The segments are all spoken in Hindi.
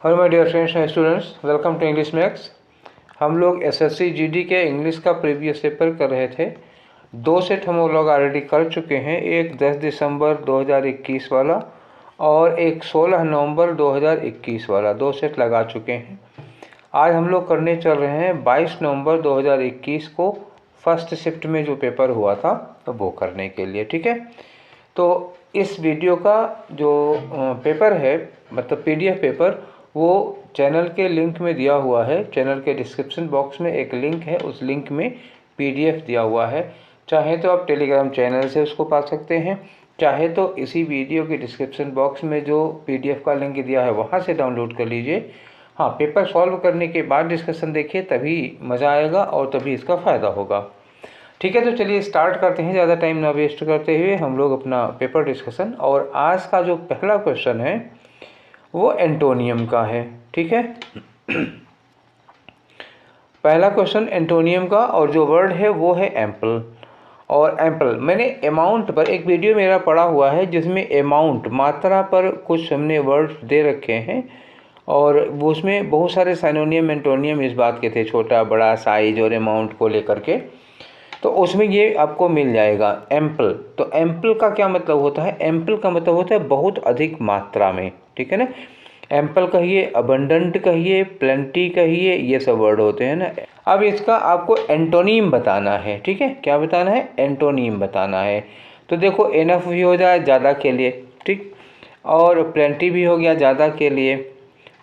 Hello my dear friends and students, welcome to English Max. हम लोग एसएससी जीडी के इंग्लिश का प्रीवियस पेपर कर रहे थे। 2 सेट हम लोग ऑलरेडी कर चुके हैं, एक 10 दिसंबर 2021 वाला और एक 16 नवंबर 2021 वाला। 2 सेट लगा चुके हैं। आज हम लोग करने चल रहे हैं 22 नवंबर 2021 को फर्स्ट शिफ्ट में जो पेपर हुआ था तो वो करने के लिए, ठीक है। तो इस वीडियो का जो पेपर है, मतलब पीडीएफ पेपर, वो चैनल के लिंक में दिया हुआ है। चैनल के डिस्क्रिप्शन बॉक्स में एक लिंक है, उस लिंक में पीडीएफ दिया हुआ है। चाहे तो आप टेलीग्राम चैनल से उसको पा सकते हैं, चाहे तो इसी वीडियो के डिस्क्रिप्शन बॉक्स में जो पीडीएफ का लिंक दिया है वहाँ से डाउनलोड कर लीजिए। हाँ, पेपर सॉल्व करने के बाद डिस्कशन देखिए, तभी मज़ा आएगा और तभी इसका फ़ायदा होगा, ठीक है। तो चलिए स्टार्ट करते हैं, ज़्यादा टाइम ना वेस्ट करते हुए हम लोग अपना पेपर डिस्कशन। और आज का जो पहला क्वेश्चन है वो एंटोनियम का है, ठीक है। पहला क्वेश्चन एंटोनियम का, और जो वर्ड है वो है एम्पल। और एम्पल मैंने अमाउंट पर एक वीडियो मेरा पड़ा हुआ है जिसमें अमाउंट मात्रा पर कुछ हमने वर्ड्स दे रखे हैं, और वो उसमें बहुत सारे साइनोनियम एंटोनियम इस बात के थे, छोटा बड़ा साइज और अमाउंट को लेकर के। तो उसमें ये आपको मिल जाएगा एम्पल। तो एम्पल का क्या मतलब होता है? एम्पल का मतलब होता है बहुत अधिक मात्रा में, ठीक है ना। एम्पल कहिए, अबंडेंट कहिए, प्लेंटी कहिए, ये सब वर्ड होते हैं ना। अब इसका आपको एंटोनीम बताना है, ठीक है। क्या बताना है? एंटोनीम बताना है। तो देखो, एनफ भी हो जाए ज़्यादा के लिए, ठीक, और प्लेंटी भी हो गया ज़्यादा के लिए,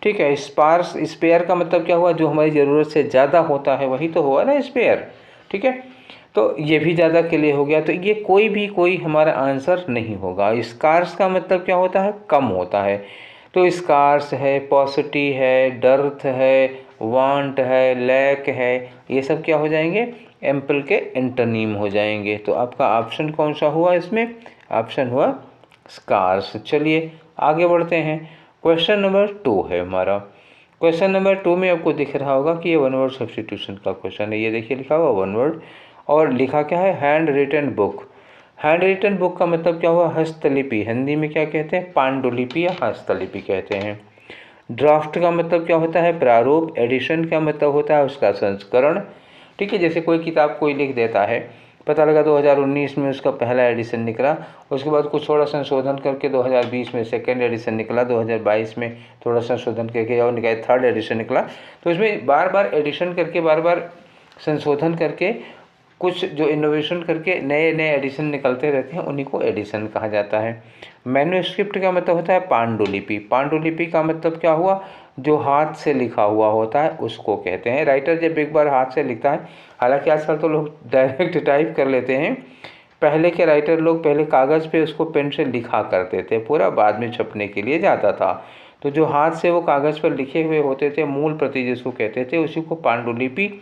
ठीक है। स्पार्स, स्पेयर का मतलब क्या हुआ? जो हमारी ज़रूरत से ज़्यादा होता है वही तो हुआ ना स्पेयर, ठीक है। तो ये भी ज़्यादा के लिए हो गया, तो ये कोई हमारा आंसर नहीं होगा। स्कार्स का मतलब क्या होता है? कम होता है। तो स्कार्स है, पॉसिटी है, डर्थ है, वांट है, लैक है, ये सब क्या हो जाएंगे? एम्पल के एंटोनीम हो जाएंगे। तो आपका ऑप्शन कौन सा हुआ इसमें? ऑप्शन हुआ स्कार्स। चलिए आगे बढ़ते हैं। क्वेश्चन नंबर 2 है हमारा। क्वेश्चन नंबर 2 में आपको दिख रहा होगा कि ये वन वर्ड सब्स्टिट्यूशन का क्वेश्चन है। ये देखिए लिखा हुआ वन वर्ड, और लिखा क्या है? Hand written book. Hand written book का मतलब क्या हुआ? हस्तलिपि। हिंदी में क्या कहते हैं? पांडुलिपि या हस्तलिपि कहते हैं। ड्राफ्ट का मतलब क्या होता है? प्रारूप। एडिशन का मतलब होता है उसका संस्करण, ठीक है। जैसे कोई किताब कोई लिख देता है, पता लगा 2019 में उसका पहला एडिशन निकला, उसके बाद कुछ थोड़ा संशोधन करके 2020 में सेकेंड एडिशन निकला, 2022 में थोड़ा संशोधन करके और निकाय थर्ड एडिशन निकला। तो इसमें बार बार एडिशन करके, बार बार संशोधन करके, कुछ जो इनोवेशन करके नए नए एडिशन निकलते रहते हैं, उन्हीं को एडिशन कहा जाता है। मैन्युस्क्रिप्ट का मतलब होता है पांडुलिपि। पांडुलिपि का मतलब क्या हुआ? जो हाथ से लिखा हुआ होता है उसको कहते हैं। राइटर जब एक बार हाथ से लिखता है, हालांकि आजकल तो लोग डायरेक्ट टाइप कर लेते हैं, पहले के राइटर लोग पहले कागज़ पे उसको पेन से लिखा करते थे, पूरा बाद में छपने के लिए जाता था। तो जो हाथ से वो कागज़ पर लिखे हुए होते थे, मूल प्रति जिसको कहते थे, उसी को पांडुलिपि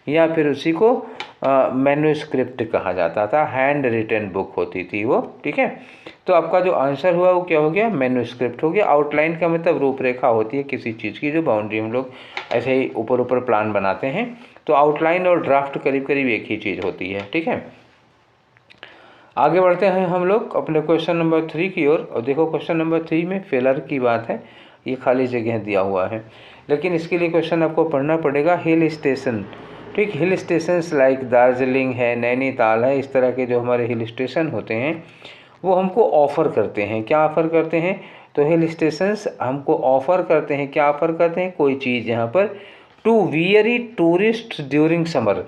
या फिर उसी को मैन्युस्क्रिप्ट कहा जाता था। हैंड रिटन बुक होती थी वो, ठीक है। तो आपका जो आंसर हुआ वो क्या हो गया? मैन्युस्क्रिप्ट हो गया। आउटलाइन का मतलब रूपरेखा होती है किसी चीज़ की, जो बाउंड्री हम लोग ऐसे ही ऊपर ऊपर प्लान बनाते हैं। तो आउटलाइन और ड्राफ्ट करीब करीब एक ही चीज़ होती है, ठीक है। आगे बढ़ते हैं हम लोग अपने क्वेश्चन नंबर 3 की ओर। और देखो क्वेश्चन नंबर 3 में फेलर की बात है, ये खाली जगह दिया हुआ है, लेकिन इसके लिए क्वेश्चन आपको पढ़ना पड़ेगा। हिल स्टेशन, ठीक, हिल स्टेशंस लाइक दार्जिलिंग है, नैनीताल है, इस तरह के जो हमारे हिल स्टेशन होते हैं वो हमको ऑफ़र करते हैं। क्या ऑफ़र करते हैं? तो हिल स्टेशंस हमको ऑफ़र करते हैं, क्या ऑफ़र करते हैं? कोई चीज़ यहाँ पर। To weary tourist during summer.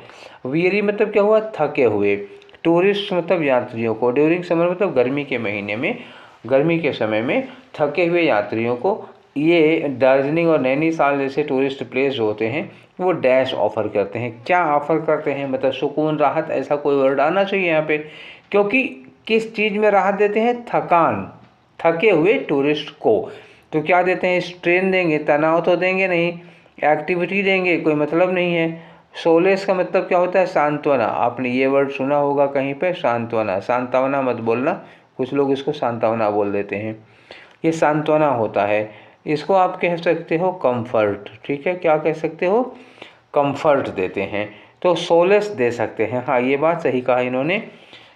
Weary मतलब क्या हुआ? थके हुए। टूरिस्ट मतलब यात्रियों को। ड्यूरिंग समर मतलब गर्मी के महीने में, गर्मी के समय में थके हुए यात्रियों को ये दार्जिलिंग और नैनीताल जैसे टूरिस्ट प्लेस जो होते हैं वो डैश ऑफ़र करते हैं। क्या ऑफ़र करते हैं? मतलब सुकून, राहत, ऐसा कोई वर्ड आना चाहिए यहाँ पे, क्योंकि किस चीज़ में राहत देते हैं? थकान, थके हुए टूरिस्ट को। तो क्या देते हैं? स्ट्रेन देंगे, तनाव तो देंगे नहीं, एक्टिविटी देंगे, कोई मतलब नहीं है। सोलेस का मतलब क्या होता है? सांत्वना। आपने ये वर्ड सुना होगा कहीं पे, सांत्वना। सांत्वना मत बोलना, कुछ लोग इसको सांत्वना बोल देते हैं, ये सांत्वना होता है। इसको आप कह सकते हो कंफर्ट, ठीक है। क्या कह सकते हो? कंफर्ट देते हैं, तो सोलेस दे सकते हैं। हाँ, ये बात सही कहा इन्होंने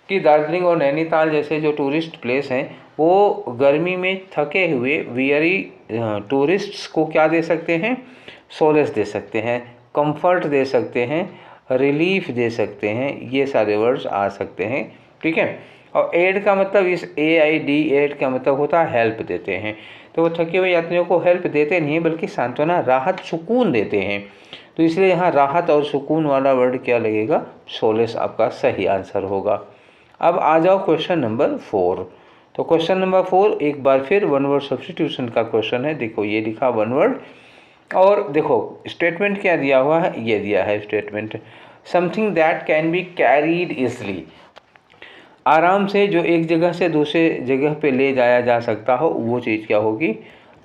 कि दार्जिलिंग और नैनीताल जैसे जो टूरिस्ट प्लेस हैं वो गर्मी में थके हुए, वियरी टूरिस्ट्स को क्या दे सकते हैं, सोलेस दे सकते हैं, कंफर्ट दे सकते हैं, रिलीफ दे सकते हैं, ये सारे वर्ड्स आ सकते हैं। ठीक है। और एड का मतलब, इस AID एड का मतलब होता है हेल्प देते हैं। तो वो थके हुए यात्रियों को हेल्प देते नहीं बल्कि सांत्वना, राहत, सुकून देते हैं। तो इसलिए यहाँ राहत और सुकून वाला वर्ड क्या लगेगा, सोलेस आपका सही आंसर होगा। अब आ जाओ क्वेश्चन नंबर 4। तो क्वेश्चन नंबर 4 एक बार फिर वन वर्ड सब्स्टिट्यूशन का क्वेश्चन है। देखो ये लिखा वन वर्ड, और देखो स्टेटमेंट क्या दिया हुआ है, ये दिया है statement, something that can be carried easily, आराम से जो एक जगह से दूसरे जगह पे ले जाया जा सकता हो, वो चीज़ क्या होगी,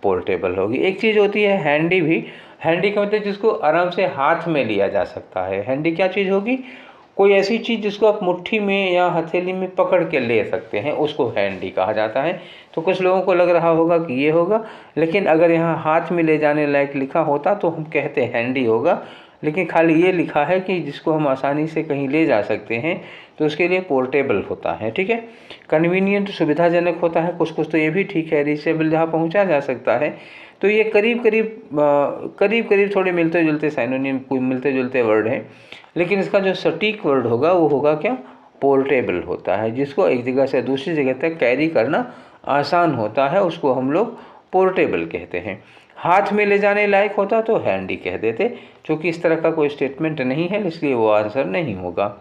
पोर्टेबल होगी। एक चीज़ होती है हैंडी भी, हैंडी का मतलब जिसको आराम से हाथ में लिया जा सकता है। हैंडी क्या चीज़ होगी, कोई ऐसी चीज़ जिसको आप मुट्ठी में या हथेली में पकड़ के ले सकते हैं, उसको हैंडी कहा जाता है। तो कुछ लोगों को लग रहा होगा कि ये होगा, लेकिन अगर यहाँ हाथ में ले जाने लायक लिखा होता तो हम कहते हैंडी होगा, लेकिन खाली ये लिखा है कि जिसको हम आसानी से कहीं ले जा सकते हैं, तो उसके लिए पोर्टेबल होता है। ठीक है। कन्वीनियंट, सुविधाजनक होता है, कुछ कुछ तो ये भी ठीक है, रीचेबल, जहाँ पहुँचा जा सकता है। तो ये करीब करीब थोड़े मिलते जुलते साइनोनिम, कोई मिलते जुलते वर्ड हैं, लेकिन इसका जो सटीक वर्ड होगा वो होगा क्या, पोर्टेबल होता है। जिसको एक जगह से दूसरी जगह तक कैरी करना आसान होता है, उसको हम लोग पोर्टेबल कहते हैं। हाथ में ले जाने लायक होता तो हैंडी कह देते, क्योंकि इस तरह का कोई स्टेटमेंट नहीं है, इसलिए वो आंसर नहीं होगा।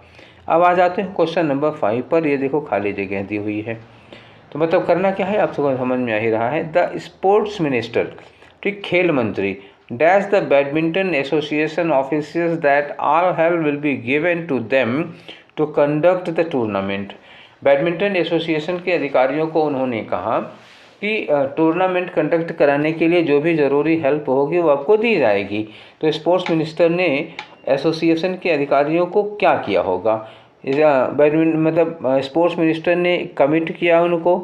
अब आ जाते हैं क्वेश्चन नंबर 5 पर। ये देखो खाली जगह दी हुई है, तो मतलब करना क्या है आप सबको समझ में आ ही रहा है। द स्पोर्ट्स मिनिस्टर, ठीक, खेल मंत्री, dash the badminton association officers that all help will be given to them to conduct the tournament. Badminton association के अधिकारियों को उन्होंने कहा कि टूर्नामेंट कंडक्ट कराने के लिए जो भी ज़रूरी हेल्प होगी वो आपको दी जाएगी। तो स्पोर्ट्स मिनिस्टर ने एसोसिएशन के अधिकारियों को क्या किया होगा, बैडमिंटन मतलब स्पोर्ट्स मिनिस्टर ने कमिट किया उनको।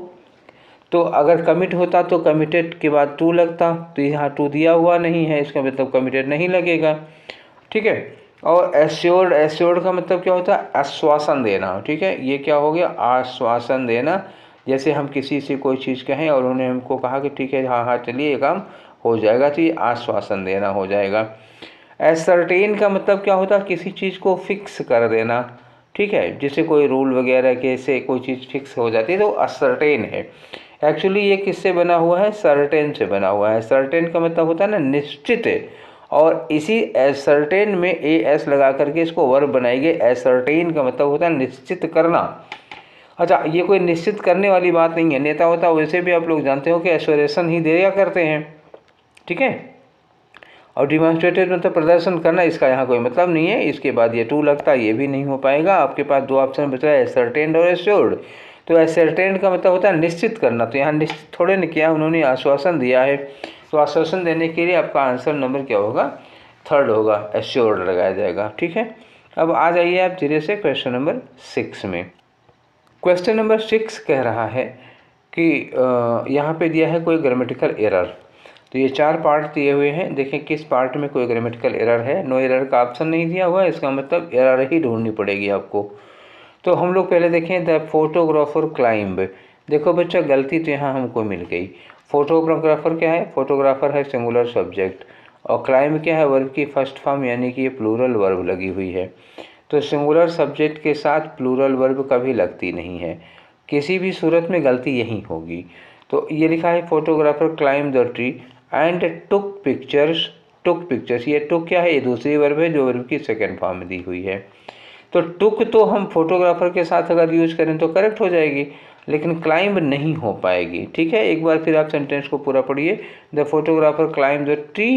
तो अगर कमिट होता तो कमिटेड के बाद टू लगता, तो यहाँ टू दिया हुआ नहीं है, इसका मतलब कमिटेड नहीं लगेगा। ठीक है। और एश्योर्ड, एश्योर्ड का मतलब क्या होता है, आश्वासन देना। ठीक है, ये क्या हो गया, आश्वासन देना। जैसे हम किसी से कोई चीज़ कहें और उन्होंने हमको कहा कि ठीक है हाँ हाँ चलिए ये काम हो जाएगा, तो ये आश्वासन देना हो जाएगा। एसर्टेन का मतलब क्या होता है, किसी चीज़ को फिक्स कर देना। ठीक है, जैसे कोई रूल वगैरह के से कोई चीज़ फिक्स हो जाती है तो असर्टेन है। एक्चुअली ये किससे बना हुआ है, सर्टेन से बना हुआ है। सर्टेन का मतलब होता है ना निश्चित है, और इसी एसर्टेन में AS लगा करके इसको वर्ब बनाई गई। एसर्टेन का मतलब होता है निश्चित करना। अच्छा, ये कोई निश्चित करने वाली बात नहीं है। नेता होता वैसे भी आप लोग जानते हो कि एश्योरेशन ही दिया करते हैं। ठीक है। और डिमॉन्स्ट्रेटेड मतलब प्रदर्शन करना, इसका यहाँ कोई मतलब नहीं है। इसके बाद ये टू लगता है, ये भी नहीं हो पाएगा। आपके पास दो ऑप्शन बच रहा है, एसर्टेन्ड और एश्योर्ड। तो एसर्टेन्ड का मतलब होता है निश्चित करना, तो यहाँ निश्चित थोड़े ने किया, उन्होंने आश्वासन दिया है। तो आश्वासन देने के लिए आपका आंसर नंबर क्या होगा, 3rd होगा, एश्योर्ड लगाया जाएगा। ठीक है। अब आ जाइए आप धीरे से क्वेश्चन नंबर 6 में। क्वेश्चन नंबर 6 कह रहा है कि यहाँ पे दिया है कोई ग्रामेटिकल एरर। तो ये 4 पार्ट दिए हुए हैं, देखें किस पार्ट में कोई ग्रामेटिकल एरर है। नो एरर का ऑप्शन नहीं दिया हुआ है, इसका मतलब एरर ही ढूंढनी पड़ेगी आपको। तो हम लोग पहले देखें द फोटोग्राफर क्लाइंब। देखो बच्चा, गलती तो यहाँ हमको मिल गई। फोटोग्राफर क्या है, फोटोग्राफर है सिंगुलर सब्जेक्ट, और क्लाइंब क्या है, वर्ब की फर्स्ट फॉर्म, यानी कि ये प्लूरल वर्ब लगी हुई है। तो सिंगुलर सब्जेक्ट के साथ प्लूरल वर्ब कभी लगती नहीं है, किसी भी सूरत में गलती यही होगी। तो ये लिखा है photographer climb the tree and took pictures. Took pictures, ये टुक क्या है, ये दूसरी वर्ब है जो वर्ब की सेकेंड फॉर्म में दी हुई है। तो टुक तो हम फोटोग्राफर के साथ अगर यूज करें तो करेक्ट हो जाएगी, लेकिन क्लाइंब नहीं हो पाएगी। ठीक है, एक बार फिर आप सेंटेंस को पूरा पढ़िए। The photographer climb the tree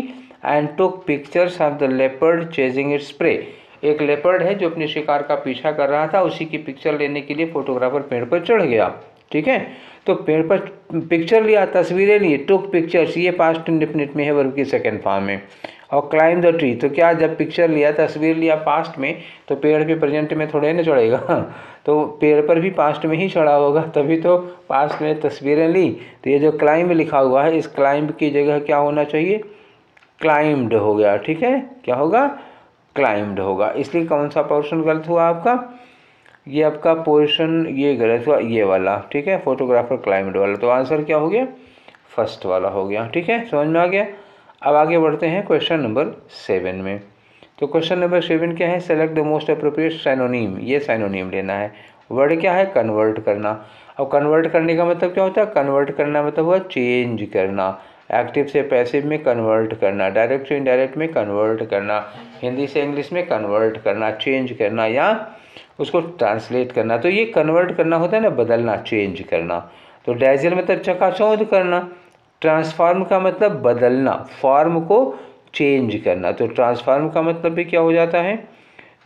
and took pictures of the leopard chasing its prey. एक लेपर्ड है जो अपने शिकार का पीछा कर रहा था, उसी की पिक्चर लेने के लिए फोटोग्राफर पेड़ पर चढ़ गया। ठीक है, तो पेड़ पर पिक्चर लिया, तस्वीरें ली, टुक पिक्चर्स, ये पास्ट इंडेफिनिट में है वर्ब की सेकेंड फॉर्म में। और क्लाइंब द ट्री, तो क्या जब पिक्चर लिया, तस्वीर लिया पास्ट में, तो पेड़ पे प्रेजेंट में थोड़े ना चढ़ेगा, तो पेड़ पर भी पास्ट में ही चढ़ा होगा, तभी तो पास्ट में तस्वीरें ली। तो ये जो क्लाइंब लिखा हुआ है, इस क्लाइंब की जगह क्या होना चाहिए, क्लाइंब्ड हो गया। ठीक है, क्या होगा, क्लाइंब्ड होगा। इसलिए कौन सा पोर्शन गलत हुआ आपका, ये आपका पोर्शन ये गलत हुआ, ये वाला। ठीक है, फोटोग्राफर क्लाइंब्ड वाला। तो आंसर क्या हो गया, फर्स्ट वाला हो गया। ठीक है, समझ में आ गया। अब आगे बढ़ते हैं क्वेश्चन नंबर 7 में। तो क्वेश्चन नंबर 7 क्या है, select the most appropriate synonym. ये साइनोनिम लेना है। वर्ड क्या है, कन्वर्ट करना। अब कन्वर्ट करने का मतलब क्या होता है, कन्वर्ट करना मतलब हुआ चेंज करना, एक्टिव से पैसिव में कन्वर्ट करना, डायरेक्ट से इनडायरेक्ट में कन्वर्ट करना, हिंदी से इंग्लिश में कन्वर्ट करना, चेंज करना या उसको ट्रांसलेट करना। तो ये कन्वर्ट करना होता है ना, बदलना, चेंज करना। तो डैजल मतलब चकाचौंध करना, ट्रांसफॉर्म का मतलब बदलना, फॉर्म को चेंज करना। तो ट्रांसफॉर्म का मतलब भी क्या हो जाता है,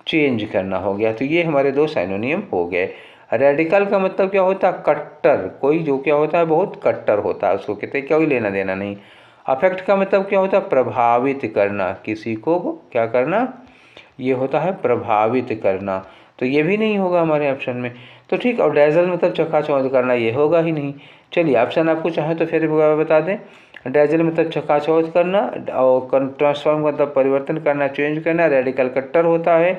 चेंज करना हो गया। तो ये हमारे दो साइनोनियम हो गए। रेडिकल का मतलब क्या होता है, कट्टर, कोई जो क्या होता है बहुत कट्टर होता है, उसको कहते हैं कोई लेना देना नहीं। अफेक्ट का मतलब क्या होता है, प्रभावित करना, किसी को क्या करना, ये होता है प्रभावित करना। तो ये भी नहीं होगा हमारे ऑप्शन में। तो ठीक, और डैजल मतलब चकाचौंध करना, ये होगा ही नहीं। चलिए ऑप्शन आपको चाहे तो फिर बता दें। डैजल मतलब चकाचौंध करना, और ट्रांसफॉर्म मतलब परिवर्तन करना, चेंज करना, रेडिकल कट्टर होता है,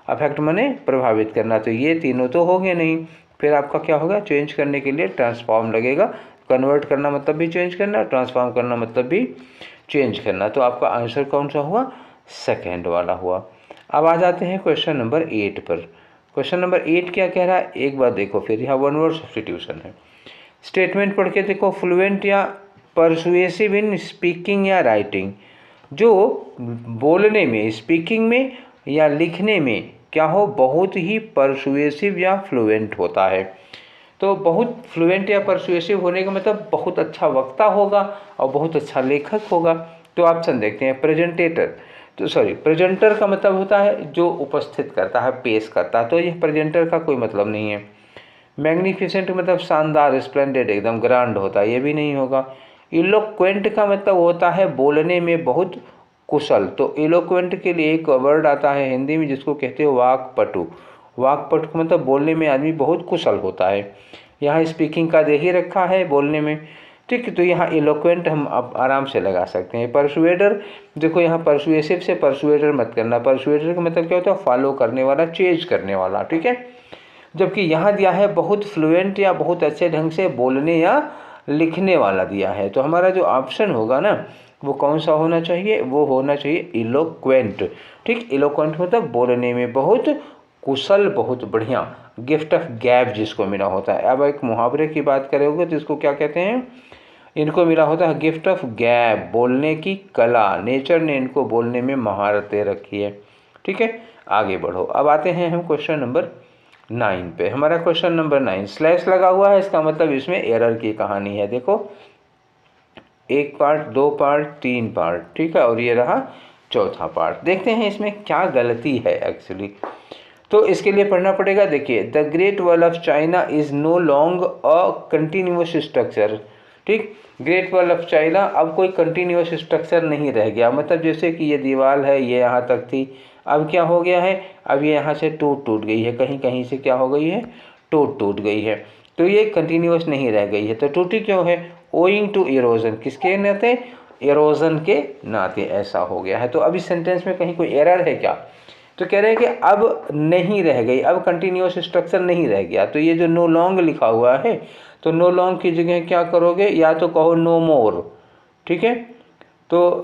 अफेक्ट माने प्रभावित करना। तो ये तीनों तो हो गए नहीं। फिर आपका क्या होगा, चेंज करने के लिए ट्रांसफॉर्म लगेगा। कन्वर्ट करना मतलब भी चेंज करना, ट्रांसफॉर्म करना मतलब भी चेंज करना। तो आपका आंसर कौन सा हुआ, सेकेंड वाला हुआ। अब आ जाते हैं क्वेश्चन नंबर 8 पर। क्वेश्चन नंबर 8 क्या कह रहा है, एक बार देखो फिर, यहाँ वन वर्ड सब्स्टिट्यूशन है। स्टेटमेंट पढ़ के देखो, फ्लुएंट या परसुएसिव इन स्पीकिंग या राइटिंग। जो बोलने में, स्पीकिंग में या लिखने में क्या हो, बहुत ही परसुएसिव या फ्लुएंट होता है। तो बहुत फ्लुएंट या परसुएसिव होने का मतलब बहुत अच्छा वक्ता होगा और बहुत अच्छा लेखक होगा। तो ऑप्शन देखते हैं। प्रेजेंटेटर, तो सॉरी, प्रेजेंटर का मतलब होता है जो उपस्थित करता है, पेश करता है, तो ये प्रेजेंटर का कोई मतलब नहीं है। मैग्निफिसेंट मतलब शानदार, स्प्लेंडेड, एकदम ग्रांड होता है, ये भी नहीं होगा। इलोक्वेंट का मतलब होता है बोलने में बहुत कुशल। तो इलोक्वेंट के लिए एक वर्ड आता है हिंदी में जिसको कहते हो वाक्पटु। वाक्पटु का मतलब बोलने में आदमी बहुत कुशल होता है। यहाँ स्पीकिंग का दे ही रखा है बोलने में। ठीक है, तो यहाँ इलोक्वेंट हम अब आराम से लगा सकते हैं। परसुएडर, देखो यहाँ परसुएसिव से परसुएडर मत करना। परसुएडर का मतलब क्या होता है, फॉलो करने वाला, चेंज करने वाला। ठीक है, जबकि यहाँ दिया है बहुत फ्लुएंट या बहुत अच्छे ढंग से बोलने या लिखने वाला दिया है। तो हमारा जो ऑप्शन होगा ना, वो कौन सा होना चाहिए, वो होना चाहिए इलोक्वेंट। ठीक, इलोक्वेंट मतलब बोलने में बहुत कुशल, बहुत बढ़िया, गिफ्ट ऑफ गैब जिसको मिला होता है। अब एक मुहावरे की बात करोगे तो इसको क्या कहते हैं, इनको मिला होता है गिफ्ट ऑफ गैब, बोलने की कला, नेचर ने इनको बोलने में महारत दे रखी है। ठीक है, आगे बढ़ो। अब आते हैं हम क्वेश्चन नंबर 9 पे। हमारा क्वेश्चन नंबर 9 स्लैश लगा हुआ है, इसका मतलब इसमें एरर की कहानी है। देखो, एक पार्ट, दो पार्ट, तीन पार्ट, ठीक है, और ये रहा चौथा पार्ट। देखते हैं इसमें क्या गलती है एक्चुअली। तो इसके लिए पढ़ना पड़ेगा। देखिए, the great wall of China is no long a continuous structure. ठीक, ग्रेट वॉल ऑफ चाइना अब कोई कंटिन्यूअस स्ट्रक्चर नहीं रह गया। मतलब जैसे कि ये दीवार है, ये यहाँ तक थी, अब क्या हो गया है, अब ये यहाँ से टूट गई है, कहीं कहीं से क्या हो गई है, टूट गई है। तो ये कंटिन्यूअस नहीं रह गई है। तो टूटी क्यों है, ओइंग टू इरोजन, किसके नाते, इरोजन के नाते ऐसा हो गया है। तो अब इस सेंटेंस में कहीं कोई एरर है क्या, तो कह रहे हैं कि अब नहीं रह गई, अब कंटिन्यूअस स्ट्रक्चर नहीं रह गया। तो ये जो नो लॉन्ग लिखा हुआ है, तो नो लॉन्ग की जगह क्या करोगे, या तो कहो नो मोर। ठीक है, तो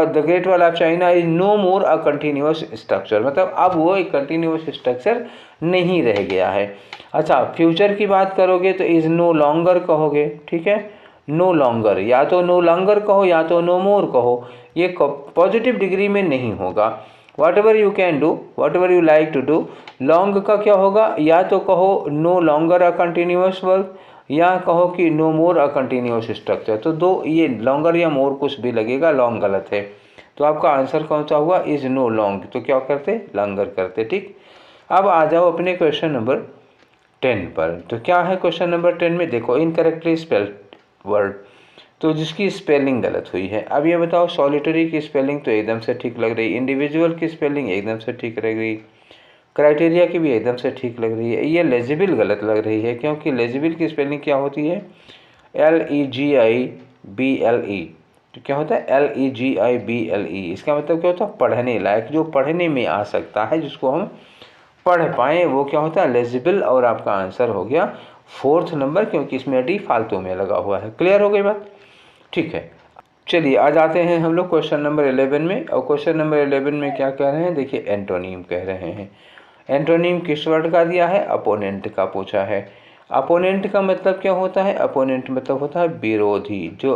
the great wall of China is no more a continuous structure, मतलब अब वो एक कंटिन्यूअस स्ट्रक्चर नहीं रह गया है। अच्छा, फ्यूचर की बात करोगे तो इज नो लॉन्गर कहोगे। ठीक है, नो लॉन्गर, या तो नो लॉन्गर कहो या तो नो मोर कहो, ये पॉजिटिव डिग्री में नहीं होगा। Whatever you can do, whatever you like to do, long का क्या होगा, या तो कहो no longer a continuous work, या कहो कि no more a continuous structure. तो दो, ये लॉन्गर या मोर कुछ भी लगेगा, लॉन्ग गलत है। तो आपका आंसर कौन सा हुआ, इज नो लॉन्ग। तो क्या करते, लॉन्गर करते। ठीक, अब आ जाओ अपने क्वेश्चन नंबर 10 पर। तो क्या है क्वेश्चन नंबर 10 में, देखो इनकरेक्टली स्पेल्ड वर्ड, तो जिसकी स्पेलिंग गलत हुई है। अब ये बताओ, सॉलिटरी की स्पेलिंग तो एकदम से ठीक लग रही, इंडिविजुअल की स्पेलिंग एकदम से ठीक लग रही, क्राइटेरिया की भी एकदम से ठीक लग रही है। ये लेजिबल गलत लग रही है, क्योंकि लेजिबल की स्पेलिंग क्या होती है, LEGIBLE। तो क्या होता है, LEGIBLE, इसका मतलब क्या होता है, पढ़ने लायक, जो पढ़ने में आ सकता है, जिसको हम पढ़ पाएँ, वो क्या होता है, लेजिबल। और आपका आंसर हो गया 4th नंबर, क्योंकि इसमें डी फालतू में लगा हुआ है। क्लियर हो गई बात। ठीक है, चलिए आज आते हैं हम लोग क्वेश्चन नंबर 11 में। और क्वेश्चन नंबर 11 में क्या कह रहे हैं, देखिए एंटोनीम कह रहे हैं। एंटोनीम किस वर्ड का दिया है, अपोनेंट का पूछा है। अपोनेंट का मतलब क्या होता है, अपोनेंट मतलब होता है विरोधी, जो